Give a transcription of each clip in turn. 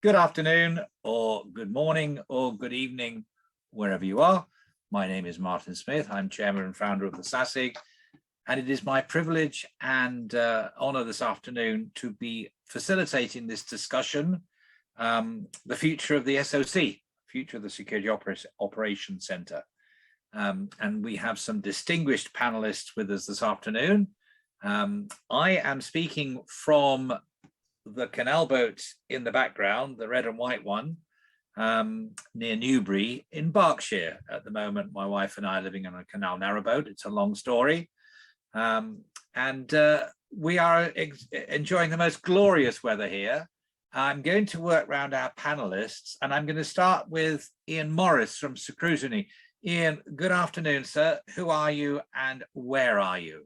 Good afternoon, or good morning, or good evening, wherever you are. My name is Martin Smith. I'm chairman and founder of the SASIG, and it is my privilege and honor this afternoon to be facilitating this discussion, the future of the SOC, future of the Security Operations Center. And we have some distinguished panelists with us this afternoon. I am speaking from the canal boat in the background, the red and white one, near Newbury in Berkshire. At the moment, my wife and I are living on a canal narrowboat. It's a long story. And we are enjoying the most glorious weather here. I'm going to work around our panelists, and I'm going to start with Ian Morris from Secrutiny. Ian, good afternoon, sir. Who are you and where are you?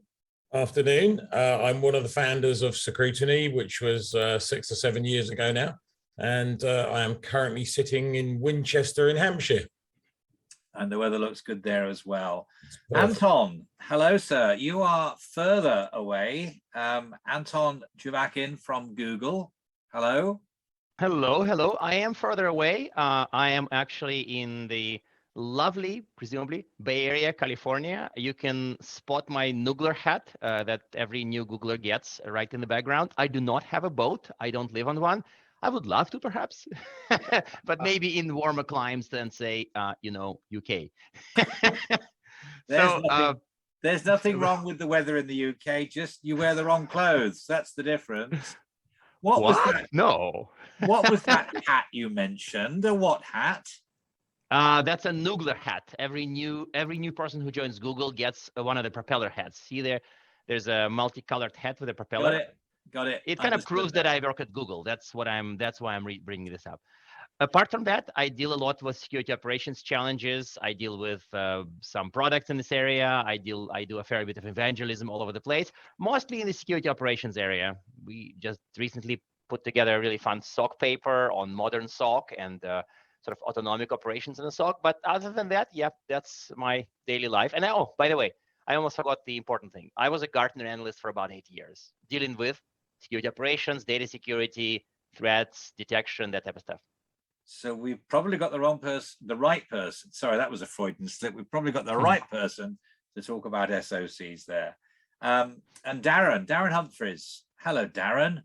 Afternoon. I'm one of the founders of Secrutiny, which was 6 or 7 years ago now. And I am currently sitting in Winchester in Hampshire. And the weather looks good there as well. Anton, hello, sir. You are further away. Anton Juvakin from Google. Hello. Hello. I am further away. I am actually in the lovely, presumably, Bay Area, California. You can spot my Noogler hat that every new Googler gets right in the background. I do not have a boat. I don't live on one. I would love to, perhaps, but maybe in warmer climes than, say, UK. There's nothing wrong with the weather in the UK. Just you wear the wrong clothes. That's the difference. What was that? No. What was that hat you mentioned? A what hat? That's a Noogler hat. Every new person who joins Google gets one of the propeller hats. See there's a multicolored hat with a propeller. Got it. It kind of proves that I work at Google. That's why I'm bringing this up. Apart from that, I deal a lot with security operations challenges. I deal with some products in this area. I do a fair bit of evangelism all over the place, mostly in the security operations area. We just recently put together a really fun SOC paper on modern SOC and sort of autonomic operations in the SOC. But other than that, yeah, that's my daily life. And oh, by the way, I almost forgot the important thing. I was a Gartner analyst for about 8 years, dealing with security operations, data security, threats, detection, that type of stuff. So we've probably got the right person. Sorry, that was a Freudian slip. We've probably got the right person to talk about SOCs there. And Darren Humphreys. Hello, Darren.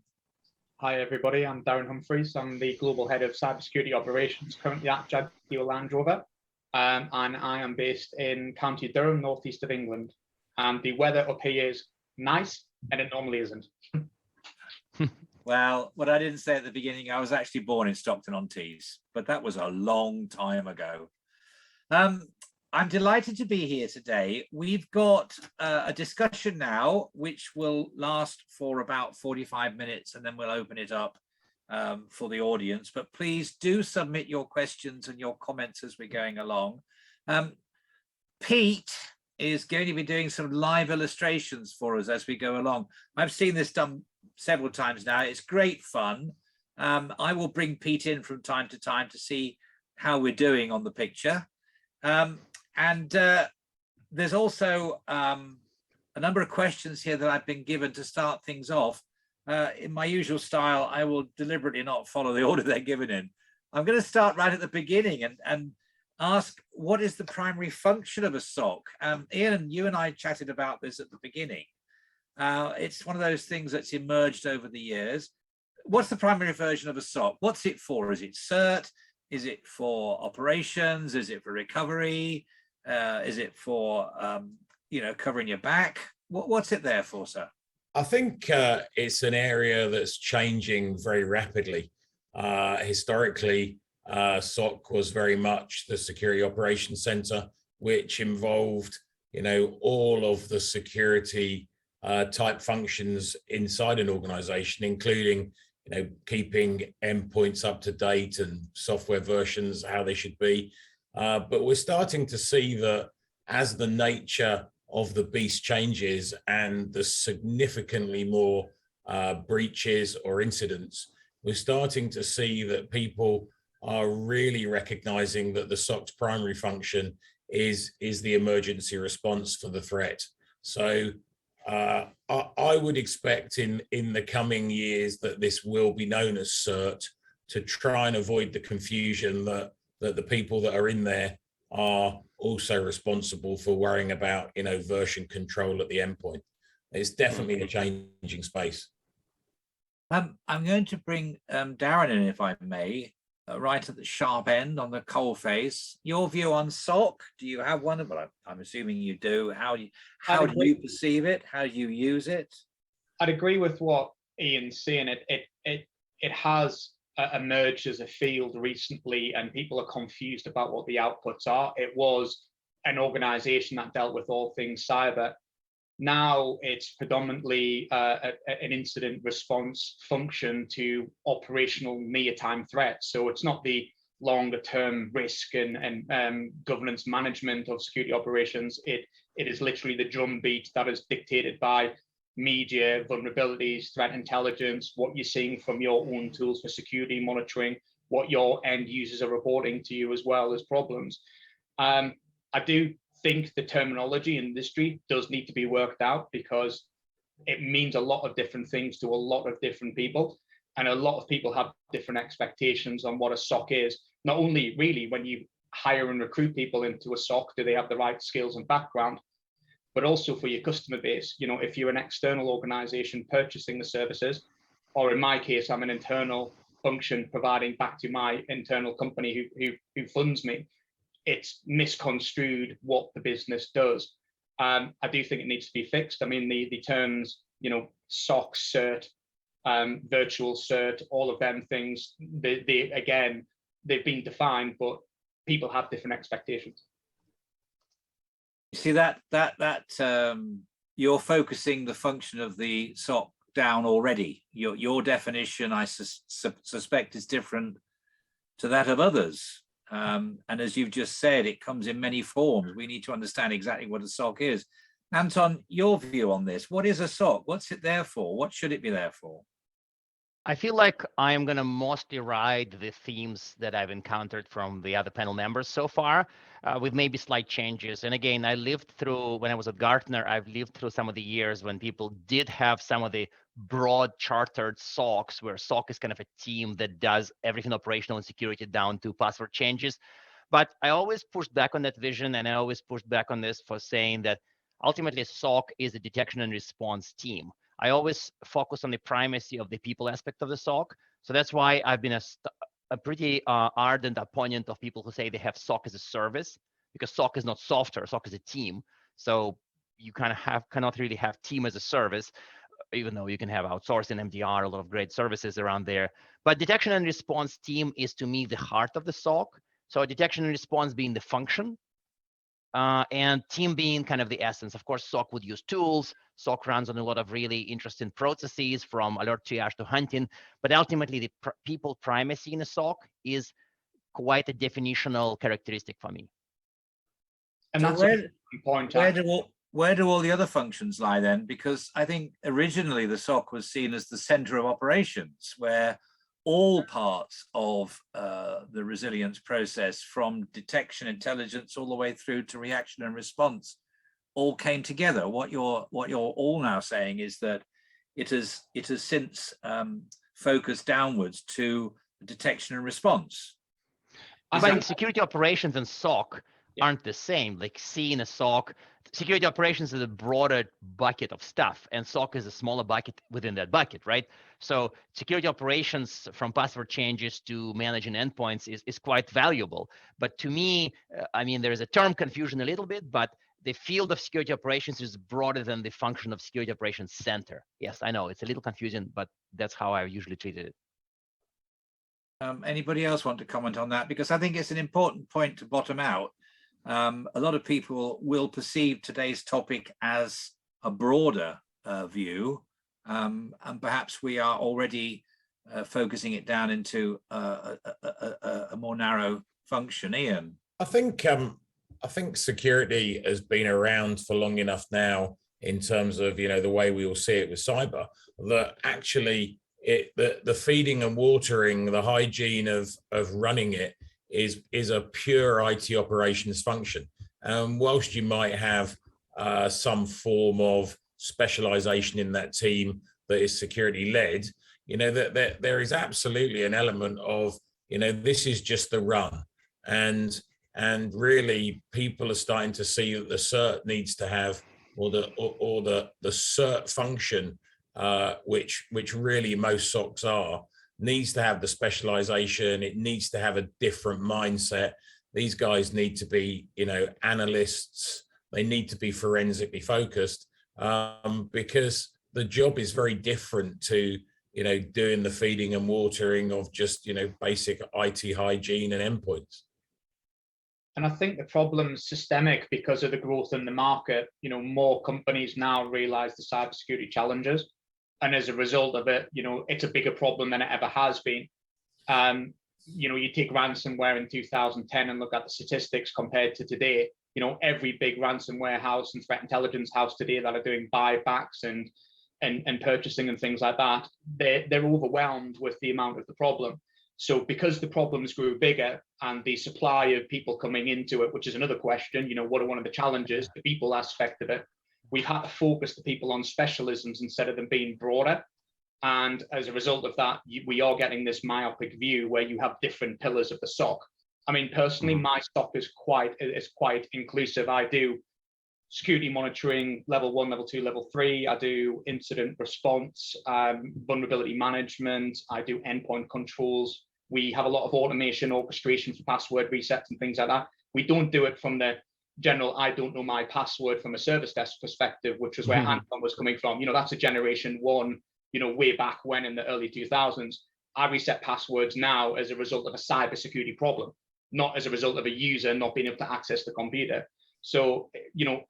Hi, everybody. I'm Darren Humphreys. I'm the Global Head of Cybersecurity Operations, currently at Jaguar Land Rover. And I am based in County Durham, northeast of England. And the weather up here is nice, and it normally isn't. Well, what I didn't say at the beginning, I was actually born in Stockton-on-Tees, but that was a long time ago. I'm delighted to be here today. We've got a discussion now, which will last for about 45 minutes, and then we'll open it up for the audience. But please do submit your questions and your comments as we're going along. Pete is going to be doing some live illustrations for us as we go along. I've seen this done several times now. It's great fun. I will bring Pete in from time to time to see how we're doing on the picture. And there's also a number of questions here that I've been given to start things off. In my usual style, I will deliberately not follow the order they're given in. I'm going to start right at the beginning and ask, what is the primary function of a SOC? Ian, you and I chatted about this at the beginning. It's one of those things that's emerged over the years. What's the primary version of a SOC? What's it for? Is it CERT? Is it for operations? Is it for recovery? Is it for, covering your back? What's it there for, sir? I think it's an area that's changing very rapidly. Historically, SOC was very much the Security Operations Center, which involved, all of the security type functions inside an organization, including, keeping endpoints up to date and software versions, how they should be. But we're starting to see that as the nature of the beast changes and the significantly more breaches or incidents, we're starting to see that people are really recognizing that the SOC's primary function is the emergency response for the threat. So I would expect in the coming years that this will be known as CERT to try and avoid the confusion that the people that are in there are also responsible for worrying about, version control at the endpoint. It's definitely a changing space. I'm going to bring Darren in, if I may, right at the sharp end on the coal face. Your view on SOC? Do you have one? But I'm assuming you do. How do you perceive it? How do you use it? I'd agree with what Ian's saying. It has emerged as a field recently, and people are confused about what the outputs are. It was an organization that dealt with all things cyber. Now it's predominantly an incident response function to operational near-time threats. So it's not the longer-term risk and governance management of security operations. It is literally the drumbeat that is dictated by media, vulnerabilities, threat intelligence, what you're seeing from your own tools for security monitoring, what your end users are reporting to you as well as problems. I do think the terminology in industry does need to be worked out, because it means a lot of different things to a lot of different people, and a lot of people have different expectations on what a SOC is. Not only really when you hire and recruit people into a SOC, do they have the right skills and background, but also for your customer base. If you're an external organization purchasing the services, or in my case, I'm an internal function providing back to my internal company who funds me, it's misconstrued what the business does. I do think it needs to be fixed. I mean, the terms, SOC, CERT, virtual CERT, all of them things, they've been defined, but people have different expectations. You see that you're focusing the function of the SOC down already. Your definition, I suspect, is different to that of others. And as you've just said, it comes in many forms. We need to understand exactly what a SOC is. Anton, your view on this. What is a SOC? What's it there for? What should it be there for? I feel like I am going to mostly ride the themes that I've encountered from the other panel members so far, with maybe slight changes. And again, I lived through, when I was at Gartner, I've lived through some of the years when people did have some of the broad chartered SOCs, where SOC is kind of a team that does everything operational and security down to password changes. But I always pushed back on that vision, and I always pushed back on this for saying that ultimately SOC is a detection and response team. I always focus on the primacy of the people aspect of the SOC. So that's why I've been a pretty ardent opponent of people who say they have SOC as a service, because SOC is not software, SOC is a team. So you kind of cannot really have team as a service, even though you can have outsourcing, MDR, a lot of great services around there. But detection and response team is, to me, the heart of the SOC. So detection and response being the function, and team being kind of the essence. Of course, SOC would use tools. SOC runs on a lot of really interesting processes, from alert triage to hunting. But ultimately, the people primacy in a SOC is quite a definitional characteristic for me. And so that's a point. Where do all the other functions lie then? Because I think originally the SOC was seen as the center of operations, where all parts of the resilience process, from detection, intelligence, all the way through to reaction and response, all came together. What you're all now saying is that it has since focused downwards to detection and response. But security operations and SOC aren't the same. Like, seeing a SOC, security operations is a broader bucket of stuff, and SOC is a smaller bucket within that bucket, right? So security operations, from password changes to managing endpoints, is quite valuable. But to me, I mean, there's a term confusion a little bit, but the field of security operations is broader than the function of security operations center. Yes, I know it's a little confusing, but that's how I usually treated it. Anybody else want to comment on that? Because I think it's an important point to bottom out. A lot of people will perceive today's topic as a broader view, and perhaps we are already focusing it down into a more narrow function. Ian? I think security has been around for long enough now, in terms of, the way we all see it with cyber, that actually the feeding and watering, the hygiene of running it is a pure IT operations function. Whilst you might have some form of specialization in that team that is security led, that there is absolutely an element of, this is just the run. And really people are starting to see that the cert needs to have, or the cert function, which really most SOCs are, needs to have the specialization. It needs to have a different mindset. These guys need to be, analysts. They need to be forensically focused, because the job is very different to, doing the feeding and watering of just, basic IT hygiene and endpoints. And I think the problem's systemic because of the growth in the market. More companies now realize the cybersecurity challenges. And as a result of it, it's a bigger problem than it ever has been. You take ransomware in 2010 and look at the statistics compared to today. Every big ransomware house and threat intelligence house today that are doing buybacks and purchasing and things like that, they're overwhelmed with the amount of the problem. So because the problems grew bigger and the supply of people coming into it, which is another question, what are one of the challenges, the people aspect of it, we've had to focus the people on specialisms instead of them being broader. And as a result of that, we are getting this myopic view where you have different pillars of the SOC. I mean, personally, my SOC is quite inclusive. I do security monitoring, level 1, level 2, level 3. I do incident response, vulnerability management. I do endpoint controls. We have a lot of automation, orchestration for password resets and things like that. We don't do it from the general, I don't know my password from a service desk perspective, which is where Anton was coming from. That's a generation 1, way back when in the early 2000s. I reset passwords now as a result of a cybersecurity problem, not as a result of a user not being able to access the computer. So,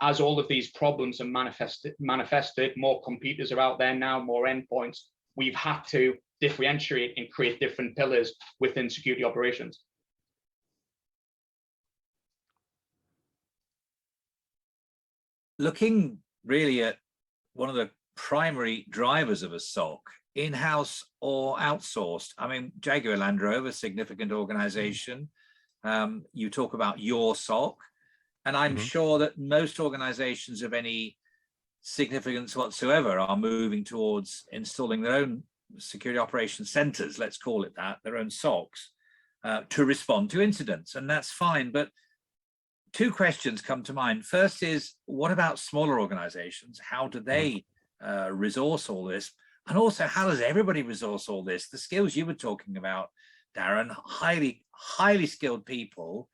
as all of these problems are manifested, more computers are out there now, more endpoints. We've had to differentiate and create different pillars within security operations. Looking really at one of the primary drivers of a SOC, in-house or outsourced. I mean, Jaguar Land Rover, significant organization. You talk about your SOC, and I'm sure that most organizations of any significance whatsoever are moving towards installing their own security operations centers, let's call it that, their own SOCs, to respond to incidents, and that's fine. But two questions come to mind. First is, what about smaller organizations? How do they resource all this? And also, how does everybody resource all this? The skills you were talking about, Darren, highly skilled people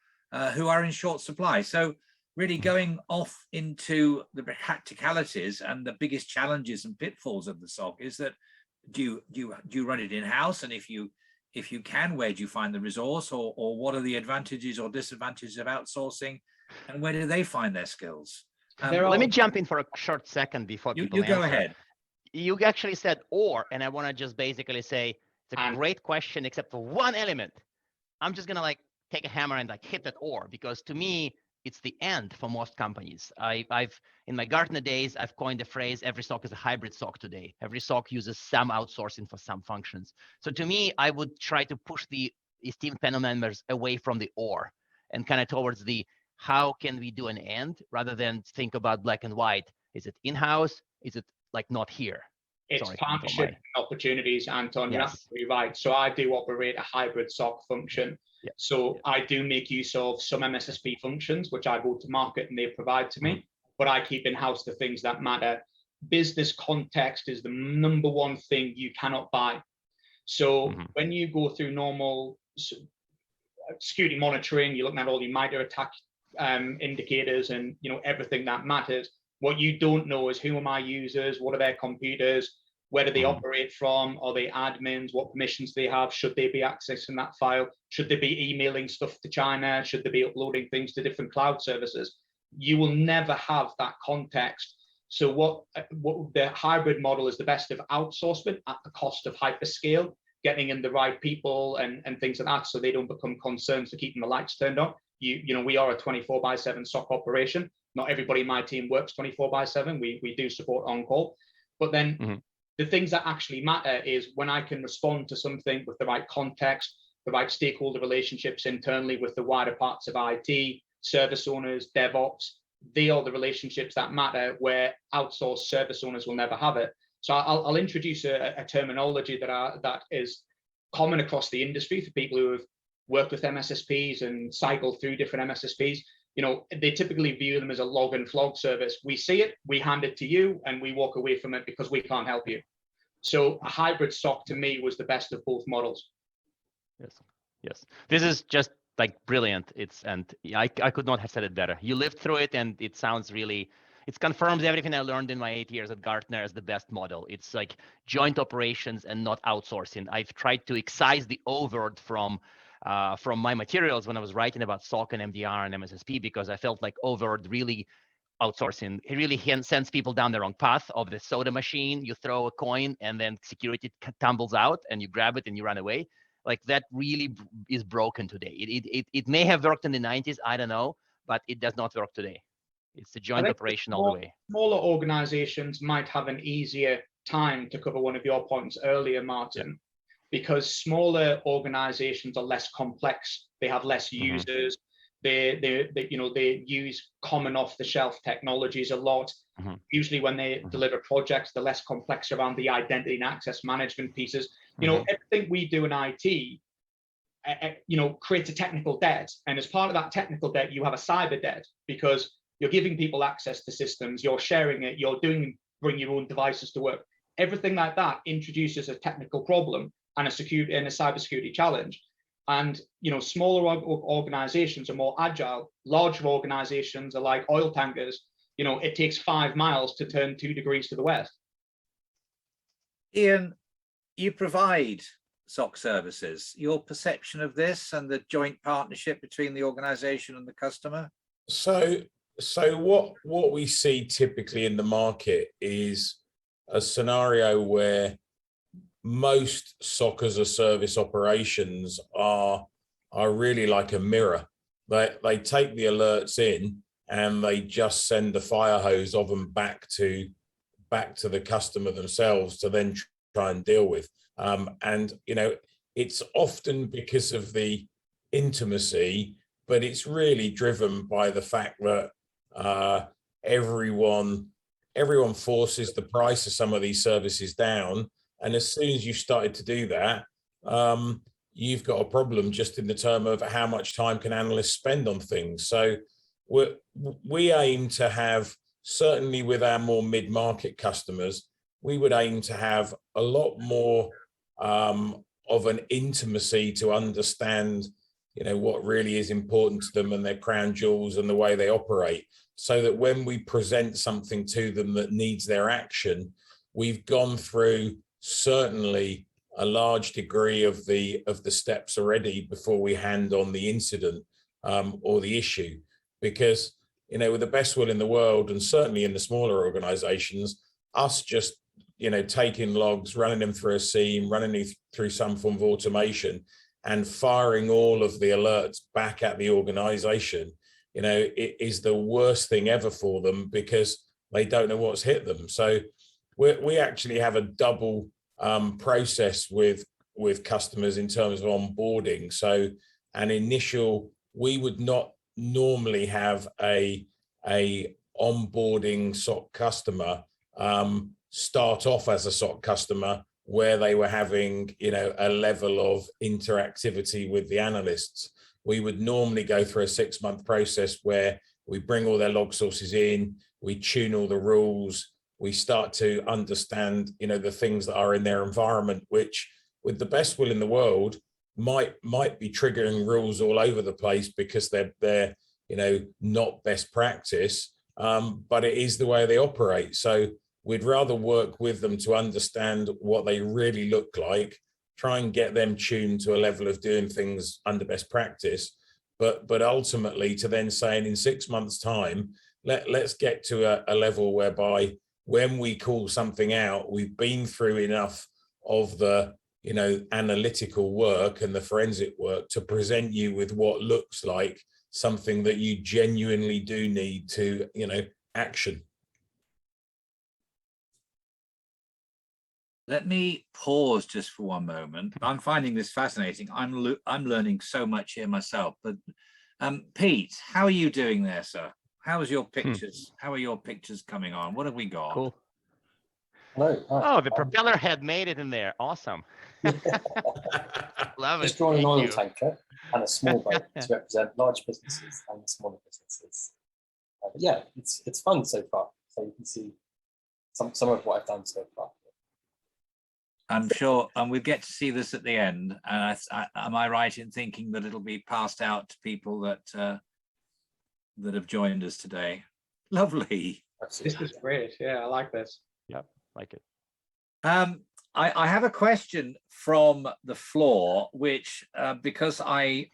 who are in short supply. So really going off into the practicalities and the biggest challenges and pitfalls of the SOC is that, do you run it in-house? And if you can, where do you find the resource, or what are the advantages or disadvantages of outsourcing, and where do they find their skills? Let me jump in for a short second before people you go ahead. You actually said or, and I want to just basically say it's a great question, except for one element. I'm just gonna take a hammer and hit that or, because to me it's the end for most companies. I've in my Gartner days, I've coined the phrase, every SOC is a hybrid SOC today. Every SOC uses some outsourcing for some functions. So to me, I would try to push the esteemed panel members away from the or and kind of towards the how can we do an and, rather than think about black and white. Is it in-house? Is it not here? It's partnership opportunities, Anton. You're absolutely right. So I do operate a hybrid SOC function. So I do make use of some MSSP functions, which I go to market and they provide to me, but I keep in-house the things that matter. Business context is the number one thing you cannot buy. So when you go through normal security monitoring, you're looking at all your MITRE attack indicators and everything that matters. What you don't know is, who are my users? What are their computers? Where do they operate from? Are they admins? What permissions do they have? Should they be accessing that file? Should they be emailing stuff to China? Should they be uploading things to different cloud services? You will never have that context. So what the hybrid model is, the best of outsourcing at the cost of hyperscale, getting in the right people and things like that, so they don't become concerns for keeping the lights turned on. We are a 24/7 SOC operation. Not everybody in my team works 24/7. We do support on call, but then the things that actually matter is when I can respond to something with the right context, the right stakeholder relationships internally with the wider parts of IT, service owners, DevOps. They are the relationships that matter, where outsourced service owners will never have it. So I'll introduce a terminology that is common across the industry for people who have worked with MSSPs and cycled through different MSSPs. You know, they typically view them as a log and flog service. We see it, we hand it to you, and we walk away from it because we can't help you. So a hybrid SOC to me was the best of both models. Yes, yes. This is just like brilliant. I could not have said it better. You lived through it, and it sounds really, it confirms everything I learned in my 8 years at Gartner as the best model. It's like joint operations and not outsourcing. I've tried to excise the overt from my materials when I was writing about SOC and MDR and MSSP, because I felt like overt really outsourcing, it really sends people down the wrong path of the soda machine. You throw a coin and then security tumbles out and you grab it and you run away. Like that really is broken today. It may have worked in the 90s, I don't know, but it does not work today. It's a joint operation all the way. Smaller organizations might have an easier time, to cover one of your points earlier, Martin, because smaller organizations are less complex. They have less users. They use common off-the-shelf technologies a lot. Usually when they deliver projects, they're less complex around the identity and access management pieces. You know, everything we do in IT, creates a technical debt. And as part of that technical debt, you have a cyber debt, because you're giving people access to systems, you're sharing it, bring your own devices to work. Everything like that introduces a technical problem and a cybersecurity challenge. And smaller organizations are more agile. Larger organizations are like oil tankers. It takes 5 miles to turn 2 degrees to the west. Ian, you provide SOC services. Your perception of this and the joint partnership between the organization and the customer? So what we see typically in the market is a scenario where most SOC as a service operations are really like a mirror. They take the alerts in and they just send the fire hose of them back to the customer themselves to then try and deal with. And it's often because of the intimacy, but it's really driven by the fact that everyone forces the price of some of these services down. And as soon as you started to do that, you've got a problem just in the term of how much time can analysts spend on things. So we aim to have, certainly with our more mid-market customers, we would aim to have a lot more of an intimacy to understand, what really is important to them and their crown jewels and the way they operate, so that when we present something to them that needs their action, we've gone through certainly a large degree of the steps already before we hand on the incident or the issue. Because with the best will in the world, and certainly in the smaller organizations, us just taking logs, running them through a SIEM, running them through some form of automation, and firing all of the alerts back at the organization, it is the worst thing ever for them, because they don't know what's hit them. So we actually have a double process with customers in terms of onboarding. So an initial, we would not normally have a onboarding SOC customer start off as a SOC customer where they were having a level of interactivity with the analysts. We would normally go through a 6-month process where we bring all their log sources in, we tune all the rules, we start to understand the things that are in their environment, which with the best will in the world might be triggering rules all over the place because they're not best practice, but it is the way they operate. So we'd rather work with them to understand what they really look like, try and get them tuned to a level of doing things under best practice, but ultimately to then saying in 6 months' time, let's get to a level whereby when we call something out, we've been through enough of the analytical work and the forensic work to present you with what looks like something that you genuinely do need to action. Let me pause just for one moment. I'm finding this fascinating. I'm learning so much here myself. But Pete, how are you doing there, sir? How is your pictures? How are your pictures coming on? What have we got? Cool. No, Oh, the propeller head made it in there. Awesome. Love just it. drawn an Thank oil you. tanker and a small boat to represent large businesses and smaller businesses. But yeah, it's fun so far. So you can see some of what I've done so far. I'm sure, and we'll get to see this at the end. And am I right in thinking that it'll be passed out to people that that have joined us today? Lovely. This is great. Yeah, I like this. Yep, like it. I have a question from the floor, which because I'm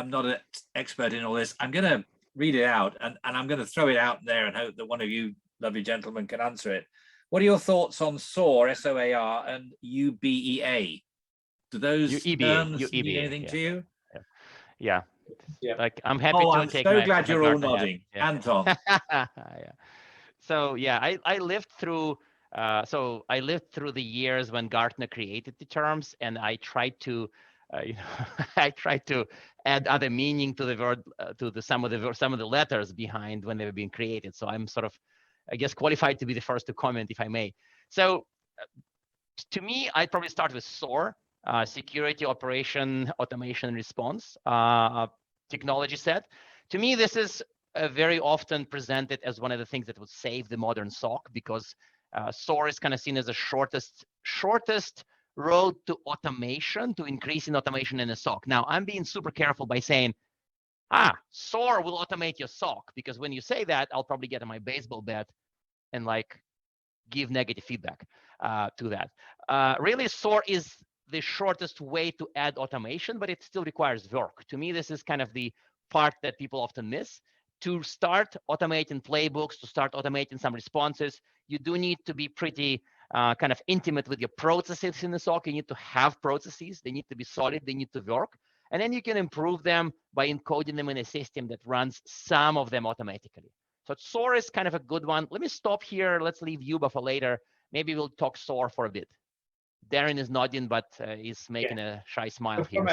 not an expert in all this, I'm going to read it out and I'm going to throw it out there and hope that one of you lovely gentlemen can answer it. What are your thoughts on SOAR, SOAR, and UBEA? Do those terms mean anything to you? Yeah. Yeah. Like I'm happy to I'm take so my glad you're all Gartner hat. nodding. Yeah. Anton. Yeah. So yeah, I lived through I lived through the years when Gartner created the terms, and I tried to I tried to add other meaning to the word to some of the letters behind when they were being created. So I'm sort of, I guess, qualified to be the first to comment, if I may. So to me, I'd probably start with SOAR, Security Operation Automation Response technology set. To me, this is very often presented as one of the things that would save the modern SOC, because SOAR is kind of seen as the shortest road to automation, to increasing automation in a SOC. Now, I'm being super careful by saying, SOAR will automate your SOC, because when you say that, I'll probably get on my baseball bat and like give negative feedback to that. Really, SOAR is the shortest way to add automation, but it still requires work. To me, this is kind of the part that people often miss. To start automating playbooks, to start automating some responses, you do need to be pretty kind of intimate with your processes in the SOC. You need to have processes. They need to be solid. They need to work. And then you can improve them by encoding them in a system that runs some of them automatically. So SOAR is kind of a good one. Let me stop here. Let's leave Yuba for later. Maybe we'll talk SOAR for a bit. Darren is nodding, but he's making a shy smile here.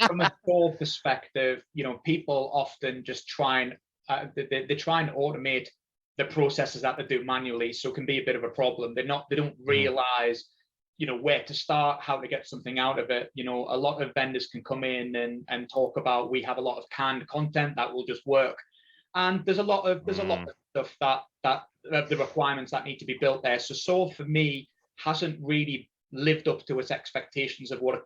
From a SOAR perspective, people often just try and they try and automate the processes that they do manually, so it can be a bit of a problem. They don't realize where to start, how to get something out of it. A lot of vendors can come in and talk about, we have a lot of canned content that will just work, and there's a lot of stuff that the requirements that need to be built there. So SOAR for me hasn't really lived up to its expectations of what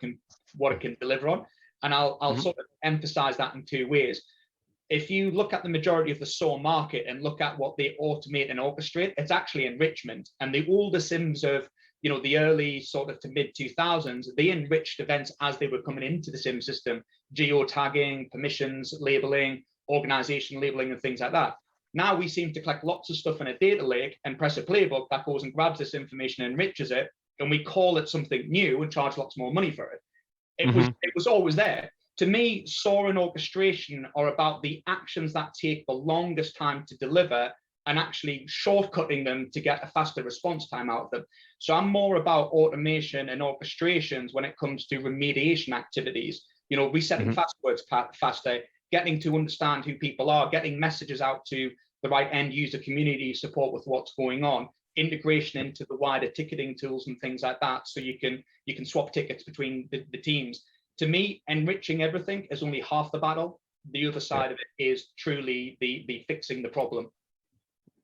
it can deliver on, and I'll sort of emphasize that in two ways. If you look at the majority of the SOAR market and look at what they automate and orchestrate, it's actually enrichment. And the older SIEMs of the early sort of to mid 2000s, they enriched events as they were coming into the SIEM system, geo-tagging, permissions, labeling, organization labeling, and things like that. Now we seem to collect lots of stuff in a data lake and press a playbook that goes and grabs this information and enriches it, and we call it something new and charge lots more money for it. It was always there. To me, SOAR and orchestration are about the actions that take the longest time to deliver and actually shortcutting them to get a faster response time out of them. So I'm more about automation and orchestrations when it comes to remediation activities, resetting passwords faster, getting to understand who people are, getting messages out to the right end user community support with what's going on, integration into the wider ticketing tools and things like that, so you can swap tickets between the teams. To me, enriching everything is only half the battle. The other side of it is truly the fixing the problem.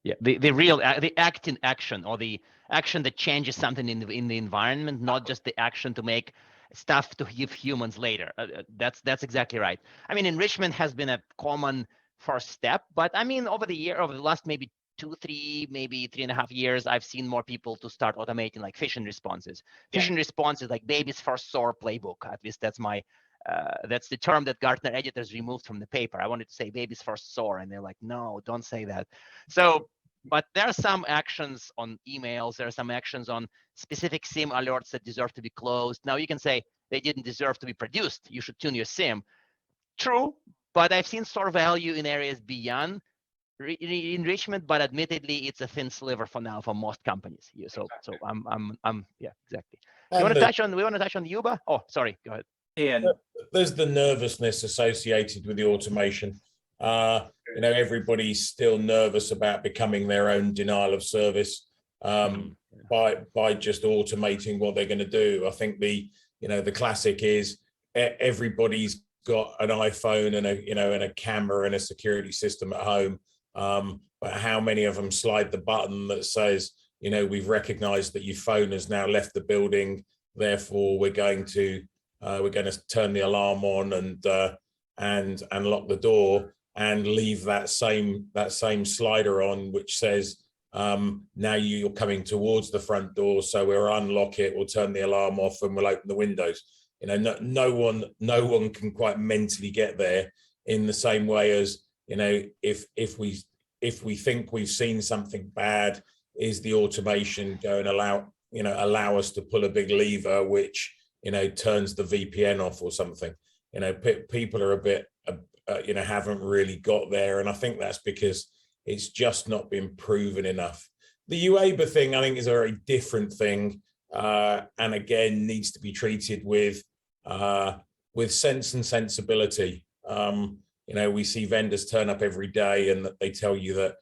Yeah, the action, or the action that changes something in the environment, not just the action to make stuff to give humans later. That's exactly right. I mean, enrichment has been a common first step, but I mean, over the last maybe 2, 3, maybe 3.5 years, I've seen more people to start automating like phishing responses. Phishing responses like baby's first SOAR playbook. At least that's the term that Gartner editors removed from the paper. I wanted to say baby's first SOAR, and they're like, no, don't say that. So, but there are some actions on emails. There are some actions on specific SIEM alerts that deserve to be closed. Now you can say they didn't deserve to be produced. You should tune your SIEM. True, but I've seen SOAR value in areas beyond enrichment, but admittedly, it's a thin sliver for now for most companies. So I'm yeah, exactly. We want to touch on Yuba? Oh, sorry, go ahead. Ian. There's the nervousness associated with the automation. Everybody's still nervous about becoming their own denial of service. by just automating what they're going to do. I think the classic is everybody's got an iPhone and a camera and a security system at home. But how many of them slide the button that says, we've recognized that your phone has now left the building, therefore we're going to turn the alarm on and lock the door, and leave that same slider on which says, now you're coming towards the front door, so we'll unlock it, we'll turn the alarm off, and we'll open the windows. No one can quite mentally get there in the same way as, if we think we've seen something bad, is the automation going to allow us to pull a big lever which turns the VPN off or something? People are a bit haven't really got there, and I think that's because it's just not been proven enough. The UABA thing, I think, is a very different thing, and again needs to be treated with sense and sensibility. We see vendors turn up every day and that they tell you that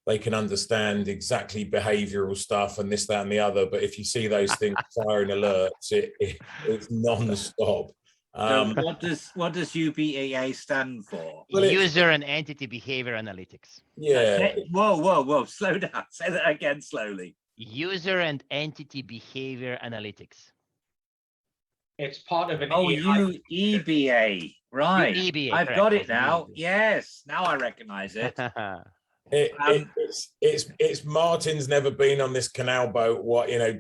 they can understand exactly behavioral stuff and this, that, and the other. But if you see those things firing alerts, it's non-stop. So what does UBEA stand for? Well, User and entity behavior analytics. Yeah. Whoa, slow down. Say that again slowly. User and entity behavior analytics. It's part of an UEBA, right? UEBA, I've correct. got it now. Yes, now I recognize it. It's Martin's never been on this canal boat.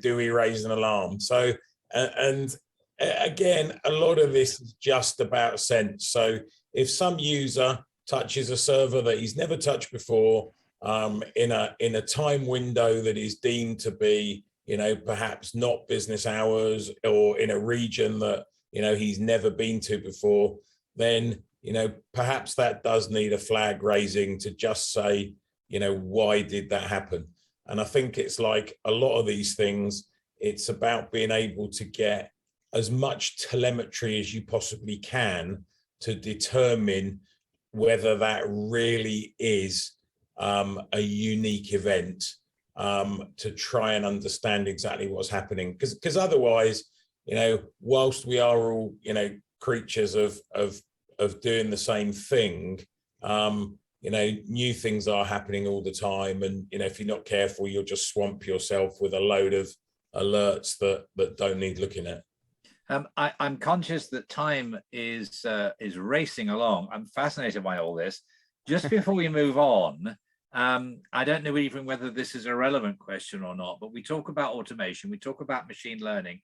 Do we raise an alarm? So, and again, a lot of this is just about sense. So if some user touches a server that he's never touched before, in a time window that is deemed to be, perhaps not business hours, or in a region that, he's never been to before, then, perhaps that does need a flag raising to just say, why did that happen? And I think it's like a lot of these things, it's about being able to get as much telemetry as you possibly can to determine whether that really is a unique event, to try and understand exactly what's happening. Because otherwise, whilst we are all, creatures of doing the same thing, new things are happening all the time. And, if you're not careful, you'll just swamp yourself with a load of alerts that don't need looking at. I'm conscious that time is racing along. I'm fascinated by all this. Just before we move on, I don't know even whether this is a relevant question or not, but we talk about automation, we talk about machine learning.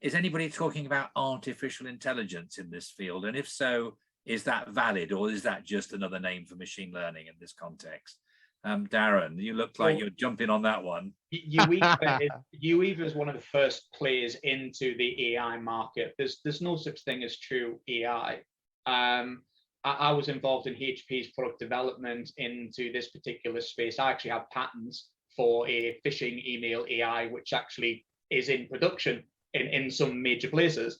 Is anybody talking about artificial intelligence in this field? And if so, is that valid, or is that just another name for machine learning in this context? Darren, you look like you're jumping on that one. UEBA is one of the first players into the AI market. There's no such thing as true AI. I was involved in HP's product development into this particular space. I actually have patents for a phishing email AI, which actually is in production in some major places.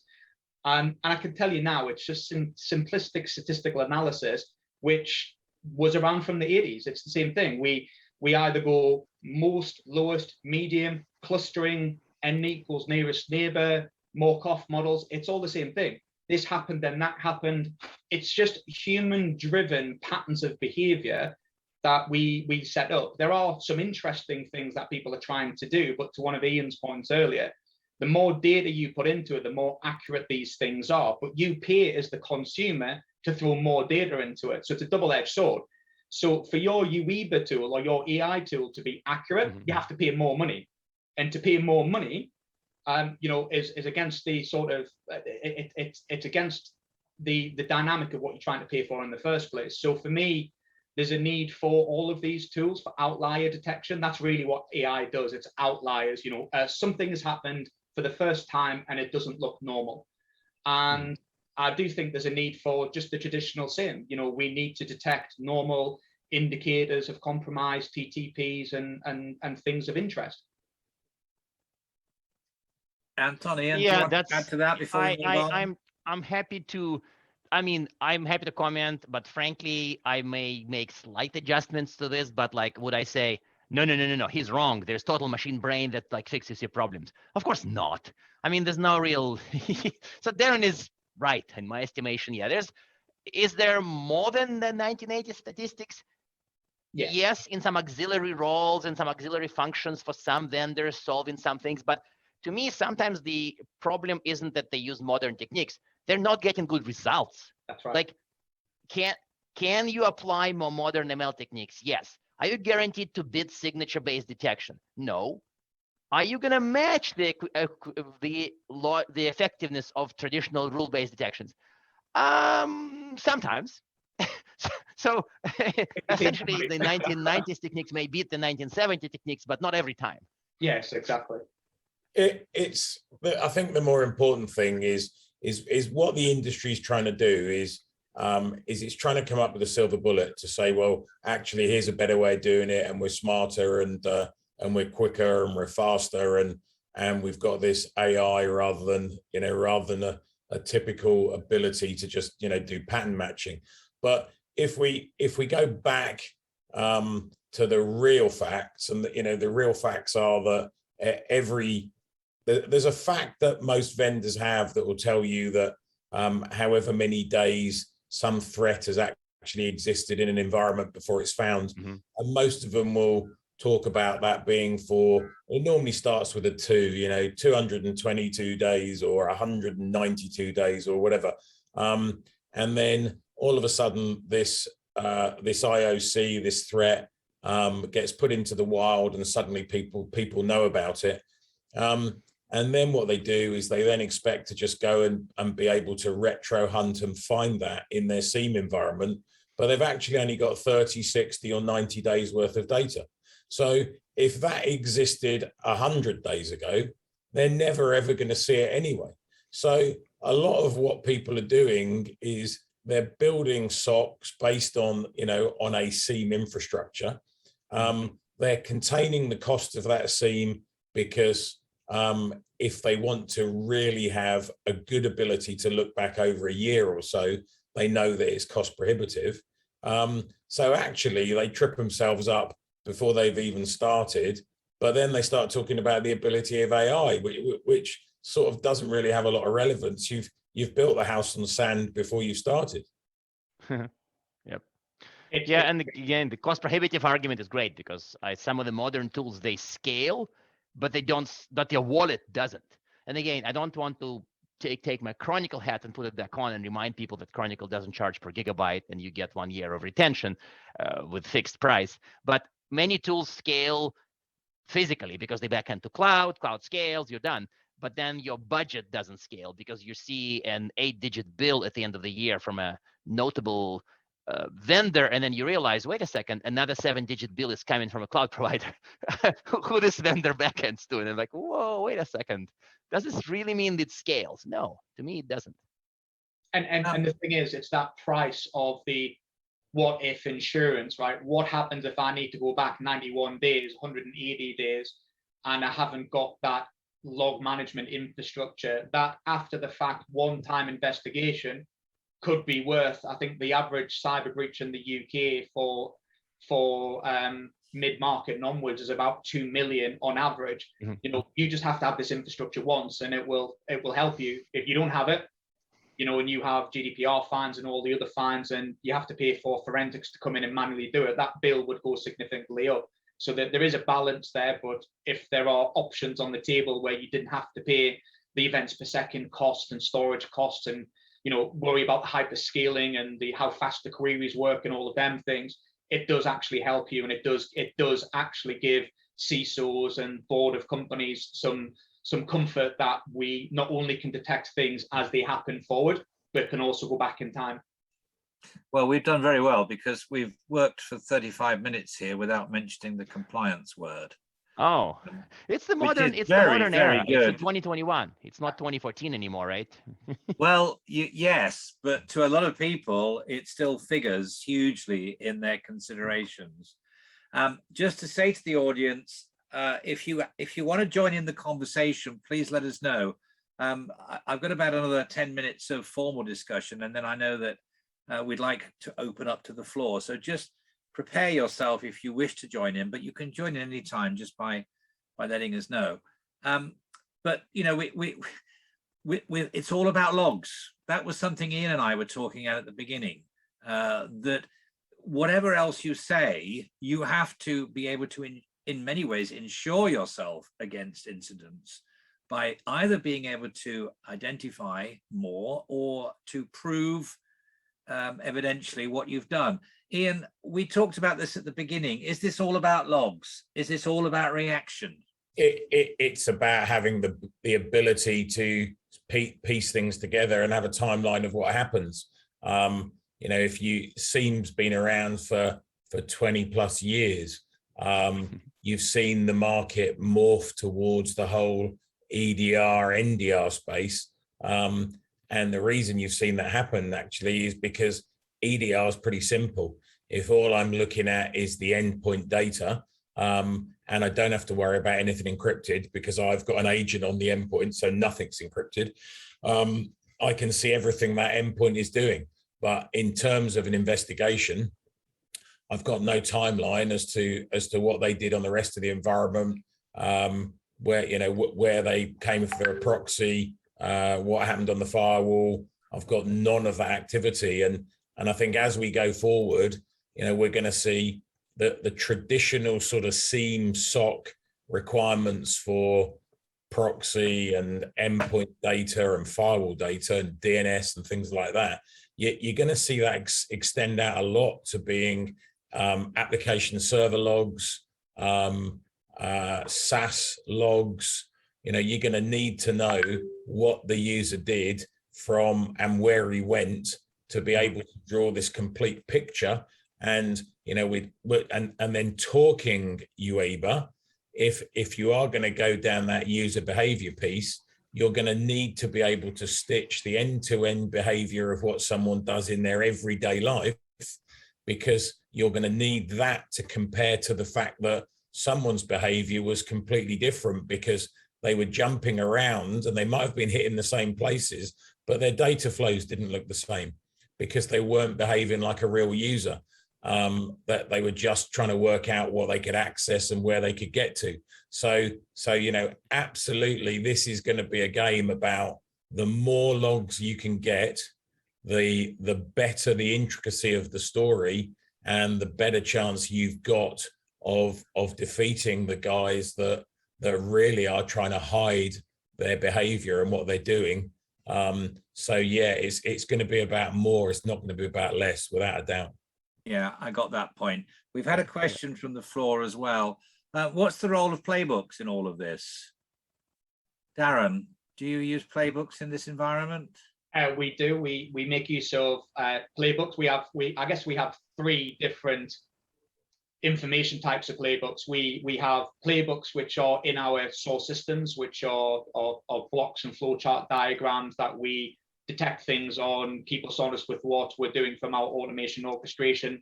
And I can tell you now, it's just simplistic statistical analysis, which was around from the 80s. It's the same thing. We either go most, lowest, medium, clustering, n equals nearest neighbor, Markov models. It's all the same thing. This happened, then that happened. It's just human-driven patterns of behavior that we set up. There are some interesting things that people are trying to do, but to one of Ian's points earlier, the more data you put into it, the more accurate these things are. But you pay as the consumer to throw more data into it. So it's a double-edged sword. So for your UEBA tool or your AI tool to be accurate, you have to pay more money. And to pay more money, is against the sort of, it's against the dynamic of what you're trying to pay for in the first place. So for me, there's a need for all of these tools for outlier detection. That's really what AI does. It's outliers. Something has happened for the first time and it doesn't look normal. And I do think there's a need for just the traditional SIEM. We need to detect normal indicators of compromise, TTPs, and things of interest. Anthony, yeah, that's add to that before we move on? I'm happy to. I'm happy to comment, but frankly, I may make slight adjustments to this. But like, would I say no, he's wrong. There's total machine brain that like fixes your problems. Of course not. I mean, there's no real. So Darren is right in my estimation. Yeah, is there more than the 1980 statistics? Yeah. Yes, in some auxiliary roles and some auxiliary functions for some vendors solving some things. But to me, sometimes the problem isn't that they use modern techniques. They're not getting good results. That's right. Like, can you apply more modern ML techniques? Yes. Are you guaranteed to beat signature-based detection? No. Are you going to match the effectiveness of traditional rule-based detections? Sometimes. So essentially, the 1990s techniques may beat the 1970 techniques, but not every time. Yes, exactly. I think the more important thing is what the industry is trying to do is it's trying to come up with a silver bullet to say, well, actually, here's a better way of doing it, and we're smarter, and we're quicker, and we're faster, and we've got this AI rather than a typical ability to just do pattern matching. But if we go back to the real facts, and the real facts are that there's a fact that most vendors have that will tell you that however many days some threat has actually existed in an environment before it's found. Mm-hmm. And most of them will talk about that being it normally starts with a 222 days or 192 days or whatever. And then all of a sudden this IOC, this threat gets put into the wild, and suddenly people know about it. And then what they do is they then expect to just go and be able to retro hunt and find that in their SIEM environment, but they've actually only got 30, 60 or 90 days worth of data. So if that existed 100 days ago, they're never ever going to see it anyway. So a lot of what people are doing is they're building SOCs based on a SIEM infrastructure. They're containing the cost of that SIEM because if they want to really have a good ability to look back over a year or so, they know that it's cost prohibitive. So actually they trip themselves up before they've even started, but then they start talking about the ability of AI, which sort of doesn't really have a lot of relevance. You've built the house on sand before you started. Yep. And again, the cost prohibitive argument is great because some of the modern tools, they scale, but they don't, but your wallet doesn't. And again, I don't want to take my Chronicle hat and put it back on and remind people that Chronicle doesn't charge per gigabyte and you get 1 year of retention with fixed price. But many tools scale physically because they back end to cloud scales, you're done. But then your budget doesn't scale because you see an 8-digit bill at the end of the year from a notable vendor, and then you realize, wait a second, another 7-digit bill is coming from a cloud provider. Who this vendor backends to? And I'm like, whoa, wait a second. Does this really mean it scales? No, to me it doesn't. And the thing is, it's that price of the what if insurance, right? What happens if I need to go back 91 days, 180 days, and I haven't got that log management infrastructure? That after the fact one-time investigation could be worth, I think the average cyber breach in the UK for mid-market and onwards is about 2 million on average. Mm-hmm. You just have to have this infrastructure once, and it will help you. If you don't have it, and you have GDPR fines and all the other fines, and you have to pay for forensics to come in and manually do it, that bill would go significantly up. So that there is a balance there. But if there are options on the table where you didn't have to pay the events per second cost and storage costs, and worry about the hyperscaling and how fast the queries work and all of them things, it does actually help you, and it does actually give CISOs and board of companies some comfort that we not only can detect things as they happen forward, but can also go back in time. Well, we've done very well because we've worked for 35 minutes here without mentioning the compliance word. Oh, it's the modern era. It's in 2021. It's not 2014 anymore, right? Well, yes, but to a lot of people, it still figures hugely in their considerations. Just to say to the audience, if you want to join in the conversation, please let us know. I've got about another 10 minutes of formal discussion, and then I know that we'd like to open up to the floor. So just prepare yourself if you wish to join in, but you can join in any time just by letting us know. But you know, it's all about logs. That was something Ian and I were talking at the beginning, that whatever else you say, you have to be able to, in many ways, insure yourself against incidents by either being able to identify more or to prove evidentially what you've done. Ian, we talked about this at the beginning. Is this all about logs? Is this all about reaction? It's about having the ability to piece things together and have a timeline of what happens. You know, if SIEM's been around for 20 plus years, you've seen the market morph towards the whole EDR, NDR space. And the reason you've seen that happen actually is because EDR is pretty simple. If all I'm looking at is the endpoint data, and I don't have to worry about anything encrypted because I've got an agent on the endpoint, so nothing's encrypted, I can see everything that endpoint is doing. But in terms of an investigation, I've got no timeline as to what they did on the rest of the environment, where they came for a proxy, what happened on the firewall. I've got none of that activity, and I think as we go forward, we're going to see the traditional sort of SIEM SOC requirements for proxy and endpoint data and firewall data and DNS and things like that. You're going to see that extend out a lot to being application server logs, SaaS logs. You're going to need to know what the user did from and where he went to be able to draw this complete picture. And and then talking UABA, if you are going to go down that user behavior piece, you're going to need to be able to stitch the end-to-end behavior of what someone does in their everyday life, because you're going to need that to compare to the fact that someone's behavior was completely different because they were jumping around and they might have been hitting the same places, but their data flows didn't look the same because they weren't behaving like a real user. That they were just trying to work out what they could access and where they could get to. So absolutely, this is going to be a game about the more logs you can get, the better the intricacy of the story, and the better chance you've got of defeating the guys that really are trying to hide their behavior and what they're doing. So yeah, it's going to be about more. It's not going to be about less, without a doubt. Yeah, I got that point. We've had a question from the floor as well. What's the role of playbooks in all of this? Darren, do you use playbooks in this environment? We do. We make use of playbooks. I guess we have three different information types of playbooks. We have playbooks which are in our source systems, which are blocks and flowchart diagrams that we detect things on, keep us honest with what we're doing from our automation orchestration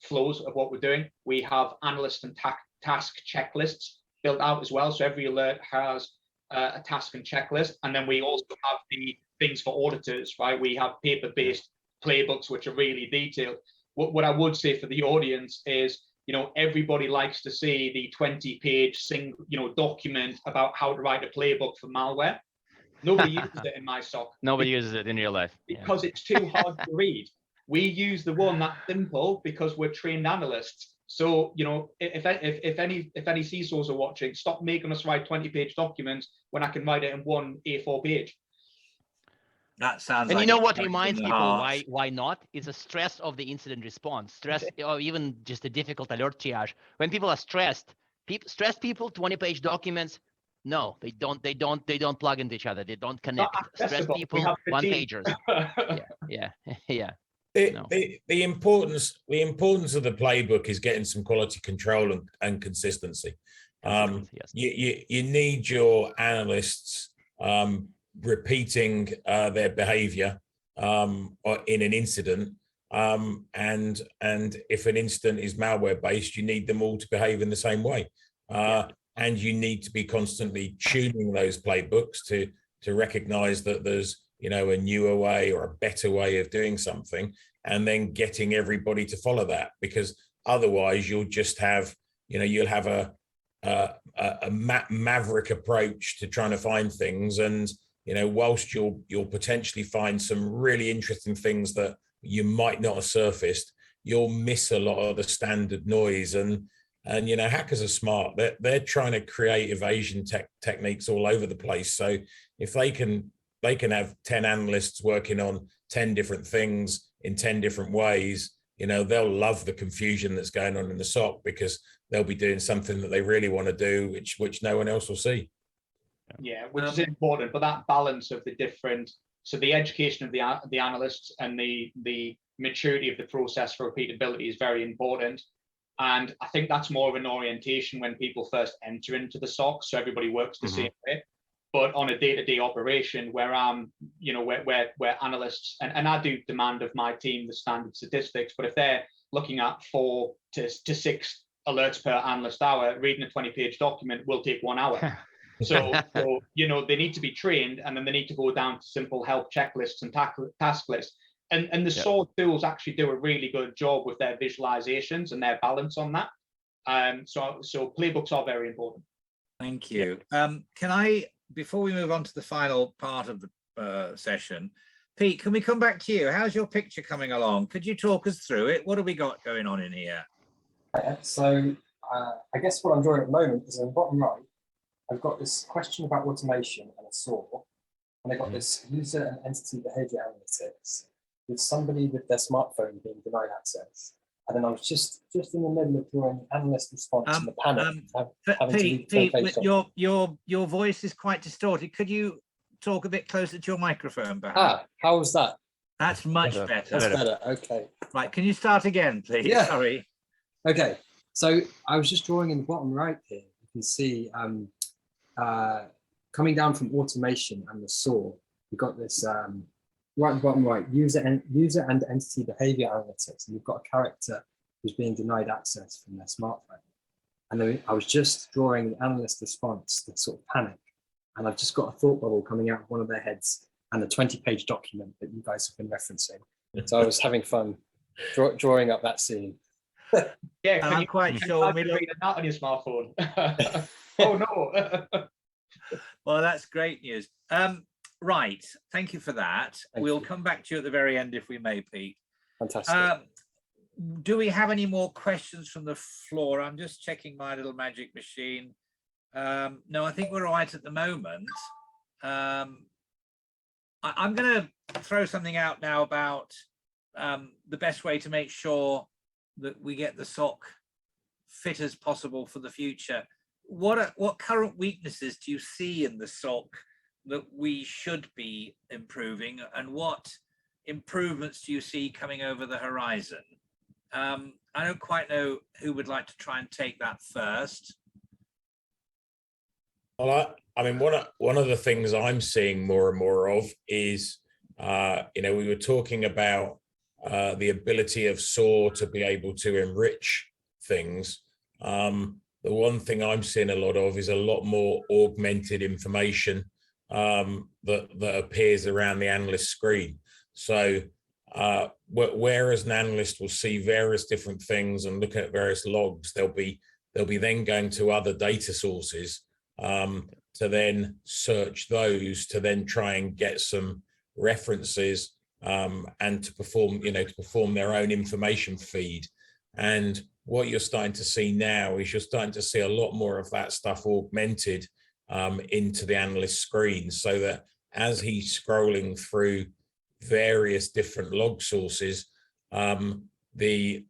flows of what we're doing. We have analyst and task checklists built out as well. So every alert has a task and checklist. And then we also have the things for auditors, right? We have paper-based playbooks, which are really detailed. What I would say for the audience is, everybody likes to see the 20-page document about how to write a playbook for malware. Nobody uses it in my SOC. Nobody uses it in real life. Because it's too hard to read. We use the one that's simple because we're trained analysts. So, if any CISOs are watching, stop making us write 20-page documents when I can write it in one A4 page. That sounds. And like you know what reminds people why not? It's a stress of the incident response, stress, or even just a difficult alert triage. When people are stressed, stressed people, 20-page documents. No, they don't plug into each other. They don't connect. Stressed people, one-pagers. Yeah. The importance of the playbook is getting some quality control and consistency. Yes. You need your analysts repeating their behavior in an incident. And if an incident is malware based, you need them all to behave in the same way. And you need to be constantly tuning those playbooks to recognize that there's a newer way or a better way of doing something, and then getting everybody to follow that, because otherwise you'll just have, you'll have a maverick approach to trying to find things. And, whilst you'll potentially find some really interesting things that you might not have surfaced, you'll miss a lot of the standard noise. And hackers are smart. They're trying to create evasion techniques all over the place. So if they can have 10 analysts working on 10 different things in 10 different ways, they'll love the confusion that's going on in the SOC, because they'll be doing something that they really want to do, which no one else will see. Yeah, which is important, but that balance of the different, so the education of the analysts and the maturity of the process for repeatability is very important. And I think that's more of an orientation when people first enter into the SOC, so everybody works the same way. But on a day-to-day operation where I'm, where analysts, and I do demand of my team the standard statistics, but if they're looking at 4 to 6 alerts per analyst hour, reading a 20-page document will take 1 hour. So they need to be trained, and then they need to go down to simple help checklists and task lists. And the SOAR tools actually do a really good job with their visualizations and their balance on that. So playbooks are very important. Thank you. Can I, before we move on to the final part of the session, Pete, can we come back to you? How's your picture coming along? Could you talk us through it? What have we got going on in here? So I guess what I'm drawing at the moment is on the bottom right, I've got this question about automation and a SOAR, and I've got this user and entity behavior analytics with somebody with their smartphone being denied access. And then I was just in the middle of drawing analyst response and the panic. Pete, your voice is quite distorted. Could you talk a bit closer to your microphone, perhaps? How was that? That's much better. That's better. Okay. Right. Can you start again, please? Yeah. Sorry. Okay. So I was just drawing in the bottom right here. You can see coming down from automation and the SOAR, we've got this right at the bottom right, user and entity behavior analytics. And we've got a character who's being denied access from their smartphone. And then I was just drawing the analyst response, the sort of panic. And I've just got a thought bubble coming out of one of their heads and a 20-page document that you guys have been referencing. So I was having fun drawing up that scene. Yeah, I'm quite sure. Read that on your smartphone. Oh no. Well, that's great news. Right, thank you for that. We'll come back to you at the very end if we may, Pete. Fantastic. Do we have any more questions from the floor? I'm just checking my little magic machine. No, I think we're all right at the moment. I'm going to throw something out now about the best way to make sure that we get the SOC fit as possible for the future. What current weaknesses do you see in the SOC that we should be improving, and what improvements do you see coming over the horizon? I don't quite know who would like to try and take that first. Well, I mean, one of the things I'm seeing more and more of is, we were talking about the ability of SOAR to be able to enrich things. The one thing I'm seeing a lot of is a lot more augmented information that appears around the analyst screen. So whereas an analyst will see various different things and look at various logs, they'll be then going to other data sources to then search those, to then try and get some references and to perform their own information feed. And what you're starting to see now is you're starting to see a lot more of that stuff augmented into the analyst screen, so that as he's scrolling through various different log sources, the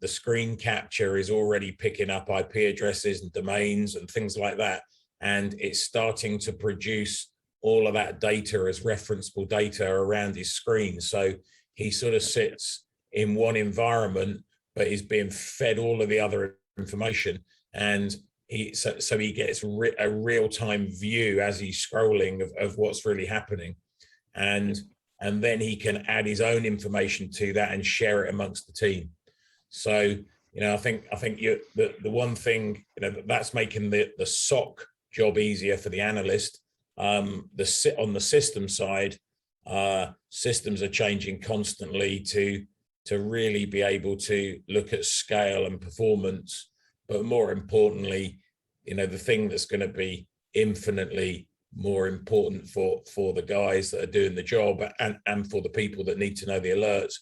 screen capture is already picking up IP addresses and domains and things like that, and it's starting to produce all of that data as referenceable data around his screen. So he sort of sits in one environment, but is being fed all of the other information, and so he gets a real-time view as he's scrolling of what's really happening, and then he can add his own information to that and share it amongst the team. So I think the one thing that's making the SOC job easier for the analyst. On the system side, Systems are changing constantly to really be able to look at scale and performance, but more importantly, the thing that's going to be infinitely more important for the guys that are doing the job and for the people that need to know the alerts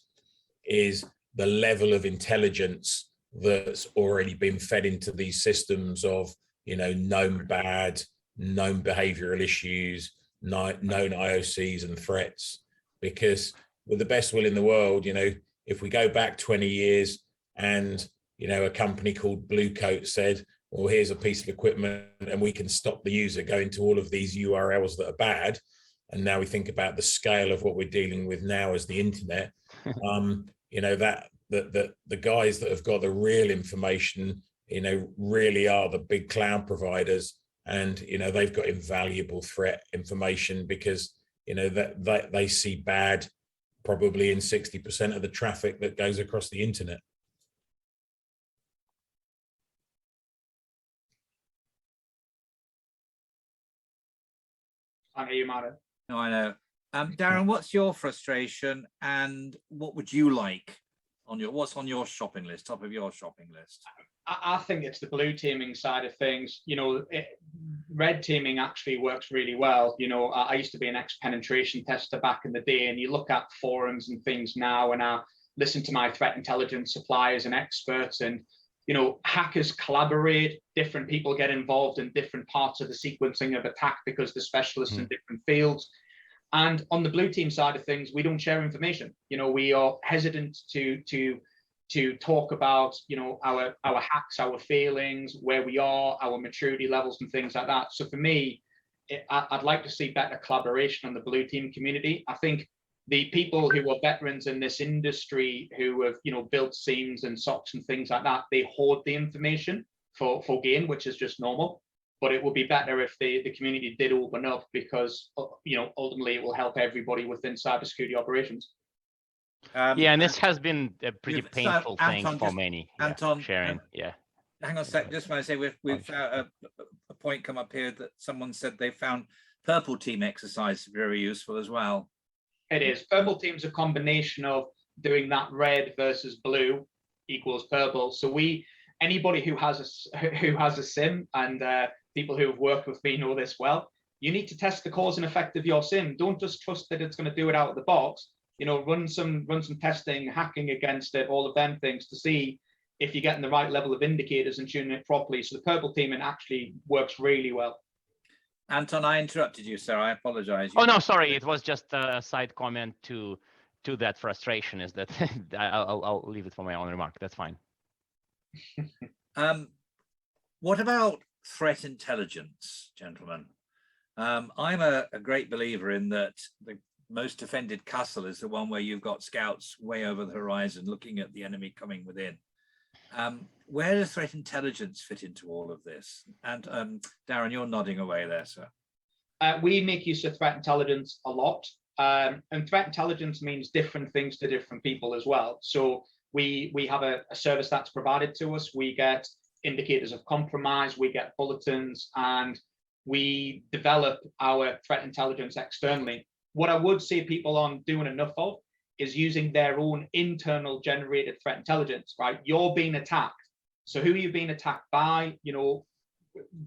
is the level of intelligence that's already been fed into these systems of known bad, known behavioral issues, known IOCs and threats. Because with the best will in the world, if we go back 20 years and a company called Blue Coat said, well, here's a piece of equipment and we can stop the user going to all of these URLs that are bad. And now we think about the scale of what we're dealing with now as the internet. That the guys that have got the real information, really are the big cloud providers, and they've got invaluable threat information because that they see bad probably in 60% of the traffic that goes across the internet. I hear you, Martin. No, I know. Darren, what's your frustration, and what would you like what's on your shopping list, top of your shopping list? I think it's the blue teaming side of things. Red teaming actually works really well. I used to be an ex-penetration tester back in the day, and you look at forums and things now, and I listen to my threat intelligence suppliers and experts, and hackers collaborate. Different people get involved in different parts of the sequencing of attack because they're specialists in different fields. And on the blue team side of things, we don't share information. We are hesitant to talk about our hacks, our failings, where we are, our maturity levels and things like that. So for me, I'd like to see better collaboration on the blue team community. I think the people who are veterans in this industry who have built SIEMs and SOCs and things like that, they hoard the information for gain, which is just normal. But it would be better if the community did open up, because ultimately it will help everybody within cybersecurity operations. And this has been a pretty painful thing Anton, for many. Anton, sharing. Hang on a sec. Just want to say we've a point come up here that someone said they found purple team exercise very useful as well. It is. Purple team's a combination of doing that red versus blue equals purple. So anybody who has a SIEM, and people who have worked with me know this well, you need to test the cause and effect of your SIEM. Don't just trust that it's going to do it out of the box. Run some testing, hacking against it, all of them things to see if you're getting the right level of indicators and tuning it properly. So the purple teaming actually works really well. Anton, I interrupted you, sir. I apologize. Oh, no, sorry. It was just a side comment to that frustration, is that I'll leave it for my own remark. That's fine. What about threat intelligence, gentlemen? I'm a great believer in that the most defended castle is the one where you've got scouts way over the horizon looking at the enemy coming within. Where does threat intelligence fit into all of this? And Darren, you're nodding away there, sir. We make use of threat intelligence a lot. And threat intelligence means different things to different people as well. So we have a service that's provided to us. We get indicators of compromise, we get bulletins, and we develop our threat intelligence externally. What I would say people aren't doing enough of is using their own internal generated threat intelligence, right? You're being attacked. So who are you being attacked by? Do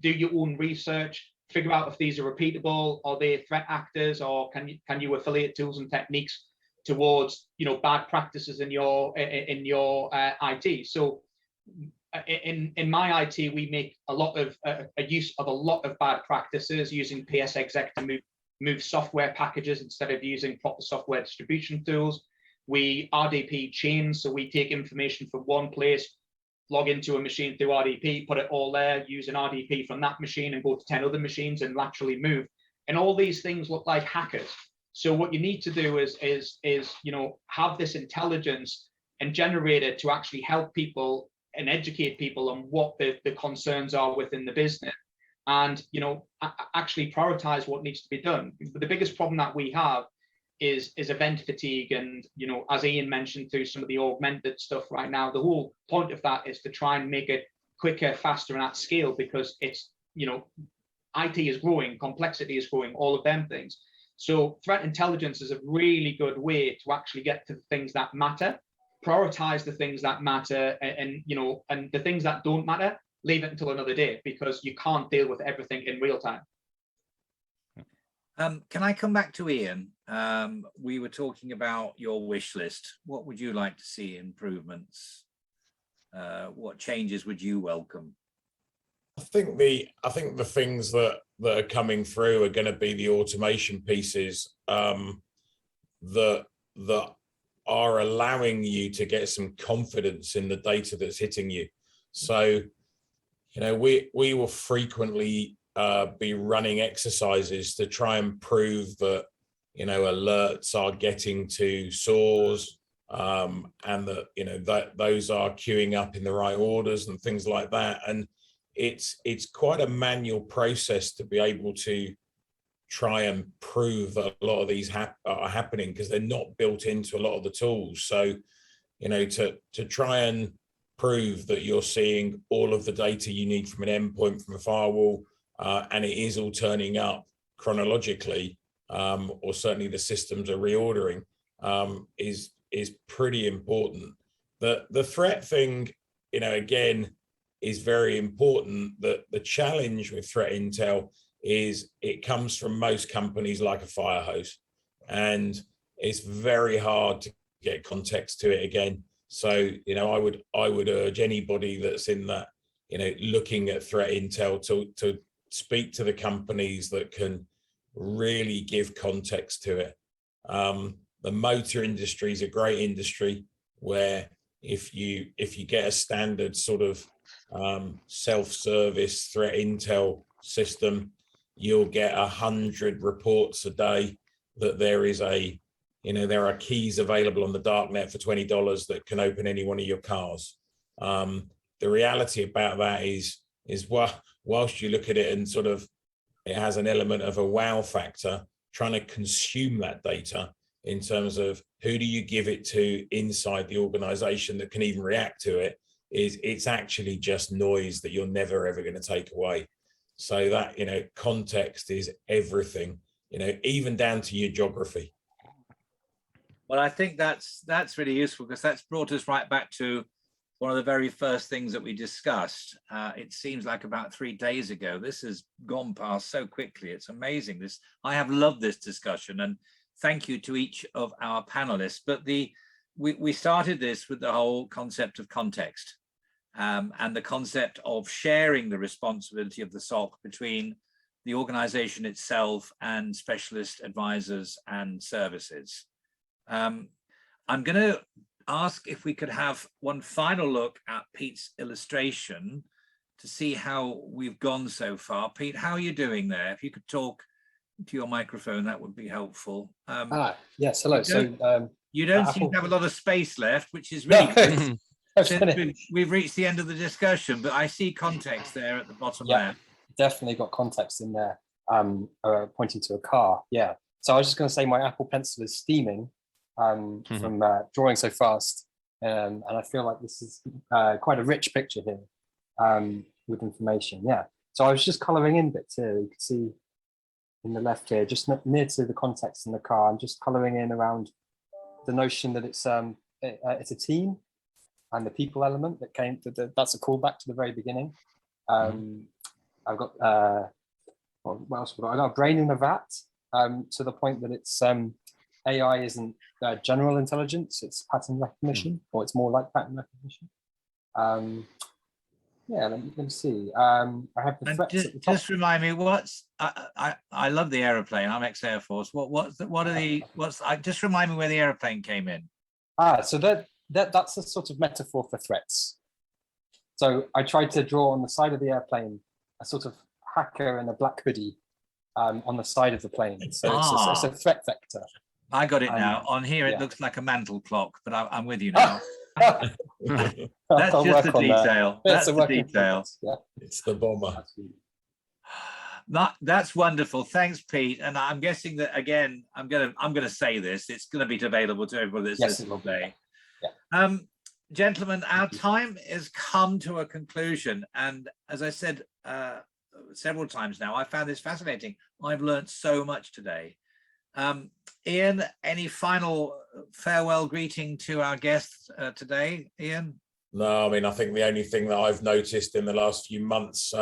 your own research, figure out if these are repeatable, are they threat actors, or can you affiliate tools and techniques towards bad practices in your IT. So in my IT, we make a lot of a use of a lot of bad practices using PSExec to move software packages instead of using proper software distribution tools. We RDP chains, so we take information from one place, log into a machine through RDP, put it all there, use an RDP from that machine and go to 10 other machines and laterally move. And all these things look like hackers. So what you need to do is have this intelligence and generate it to actually help people and educate people on what the concerns are within the business, and actually prioritize what needs to be done. But the biggest problem that we have is event fatigue, and as Ian mentioned through some of the augmented stuff right now, the whole point of that is to try and make it quicker, faster, and at scale, because it's IT is growing, complexity is growing, all of them things. So threat intelligence is a really good way to actually get to the things that matter, prioritize the things that matter, and and the things that don't matter, leave it until another day, because you can't deal with everything in real time. Can I come back to Ian? We were talking about your wish list. What would you like to see improvements? What changes would you welcome? I think the things that are coming through are going to be the automation pieces that are allowing you to get some confidence in the data that's hitting you. So, we will frequently be running exercises to try and prove that alerts are getting to SOARs, and that that those are queuing up in the right orders and things like that. And it's quite a manual process to be able to try and prove that a lot of these are happening, because they're not built into a lot of the tools. So to try and prove that you're seeing all of the data you need from an endpoint, from a firewall, and it is all turning up chronologically, or certainly the systems are reordering, is pretty important. The threat thing, again, is very important. The challenge with threat intel is it comes from most companies like a fire hose, and it's very hard to get context to it again. So I would urge anybody that's in that looking at threat intel to speak to the companies that can really give context to it. The motor industry is a great industry where if you get a standard sort of self-service threat intel system, you'll get 100 reports a day that there is there are keys available on the darknet for $20 that can open any one of your cars. The reality about that is whilst you look at it and sort of it has an element of a wow factor, trying to consume that data in terms of who do you give it to inside the organization that can even react to it, it's actually just noise that you're never ever going to take away. So that context is everything, even down to your geography. Well, I think that's really useful, because that's brought us right back to one of the very first things that we discussed. It seems like about 3 days ago. This has gone past so quickly. It's amazing. I have loved this discussion, and thank you to each of our panelists. But we started this with the whole concept of context, and the concept of sharing the responsibility of the SOC between the organization itself and specialist advisors and services. I'm going to ask if we could have one final look at Pete's illustration to see how we've gone so far. Pete, how are you doing there? If you could talk to your microphone, that would be helpful. Yes, hello. You don't seem to have a lot of space left, which is really good. Since we've reached the end of the discussion, but I see context there at the bottom there. Definitely got context in there, pointing to a car. Yeah. So I was just going to say my Apple Pencil is steaming from drawing so fast, and I feel like this is quite a rich picture here with information. Yeah. So I was just colouring in bits here. You can see in the left here, just near to the context in the car. I'm just colouring in around the notion that it's a team, and the people element that came to that's a callback to the very beginning. I've got what else? I got a brain in a vat, to the point that it's AI isn't general intelligence, it's pattern recognition, or it's more like pattern recognition. Yeah, let me see. I have the threats at the top. Just remind me, I love the aeroplane. I'm ex-Air Force. Just remind me where the aeroplane came in. So that's a sort of metaphor for threats. So I tried to draw on the side of the airplane a sort of hacker in a black hoodie on the side of the plane. So it's a threat vector. I got it now. On here, it looks like a mantle clock, but I'm with you now. That's just the detail. That's the detail. Yeah. It's the bomber. That's wonderful. Thanks, Pete. And I'm guessing that again, I'm gonna say this. It's gonna be available to everybody that's listening today. Yeah. Gentlemen, our time has come to a conclusion, and as I said several times now, I found this fascinating. I've learned so much today. Ian, any final farewell greeting to our guests today, Ian? No, I mean, I think the only thing that I've noticed in the last few months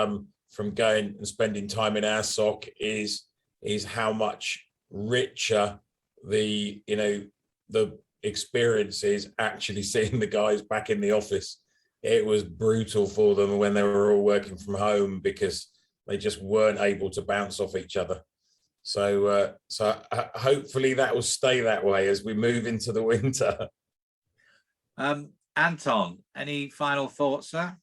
from going and spending time in our SOC is how much richer the experience is actually seeing the guys back in the office. It was brutal for them when they were all working from home because they just weren't able to bounce off each other. So hopefully that will stay that way as we move into the winter. Anton, any final thoughts, sir?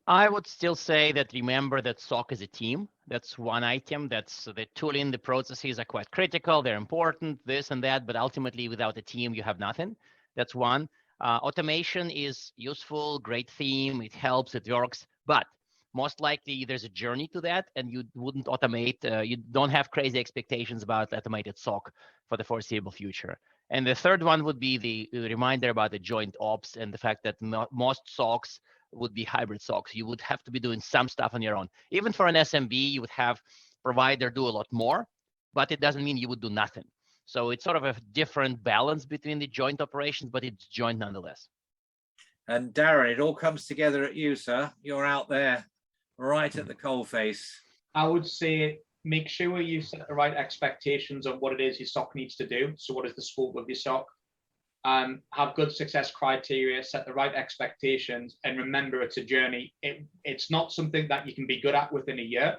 I would still say that remember that SOC is a team. That's one item. That's the tooling, the processes are quite critical. They're important, this and that, but ultimately without a team, you have nothing. That's one. Automation is useful, great theme. It helps, it works, but most likely there's a journey to that and you wouldn't automate. You don't have crazy expectations about automated SOC for the foreseeable future. And the third one would be the reminder about the joint ops and the fact that most SOCs would be hybrid SOCs. You would have to be doing some stuff on your own. Even for an SMB, you would have provider do a lot more, but it doesn't mean you would do nothing. So it's sort of a different balance between the joint operations, but it's joint nonetheless. And Darren, it all comes together at you, sir. You're out there right at the coalface. I would say make sure you set the right expectations of what it is your SOC needs to do. So what is the scope of your SOC? Have good success criteria, set the right expectations, and remember it's a journey. It's not something that you can be good at within a year.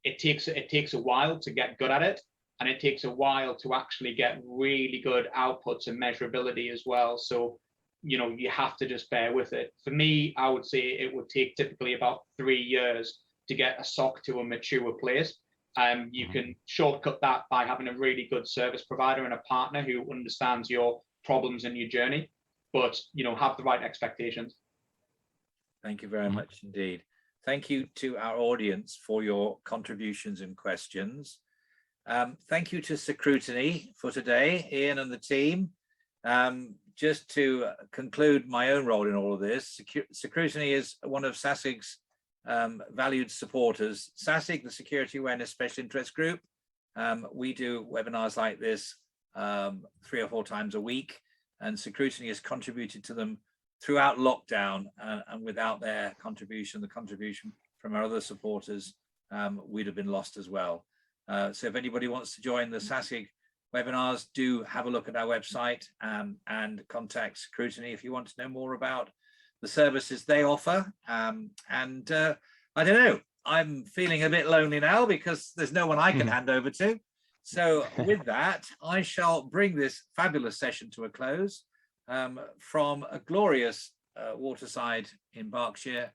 It takes a while to get good at it, and it takes a while to actually get really good outputs and measurability as well. So, you have to just bear with it. For me, I would say it would take typically about 3 years to get a SOC to a mature place. You can shortcut that by having a really good service provider and a partner who understands your problems in your journey, but have the right expectations. Thank you very much indeed. Thank you to our audience for your contributions and questions. Thank you to Secrutiny for today, Ian and the team. Just to conclude my own role in all of this, Secrutiny is one of SASIG's valued supporters. SASIG, the Security Awareness Special Interest Group, we do webinars like this 3 or 4 times a week, and Secrutiny has contributed to them throughout lockdown, and without their contribution, the contribution from our other supporters, we'd have been lost as well. So if anybody wants to join the SASIG webinars, do have a look at our website and contact Secrutiny if you want to know more about the services they offer. I don't know, I'm feeling a bit lonely now because there's no one I can hand over to. So with that, I shall bring this fabulous session to a close from a glorious waterside in Berkshire,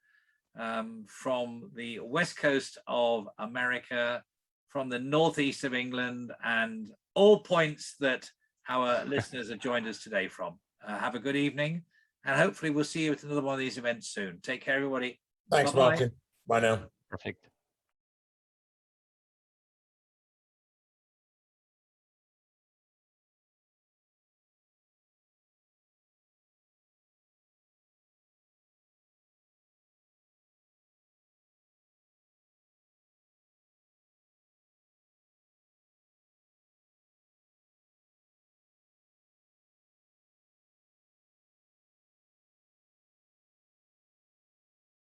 from the west coast of America, from the northeast of England, and all points that our listeners have joined us today from. Have a good evening, and hopefully we'll see you at another one of these events soon. Take care, everybody. Thanks, Bye-bye. Martin. Bye now. Perfect.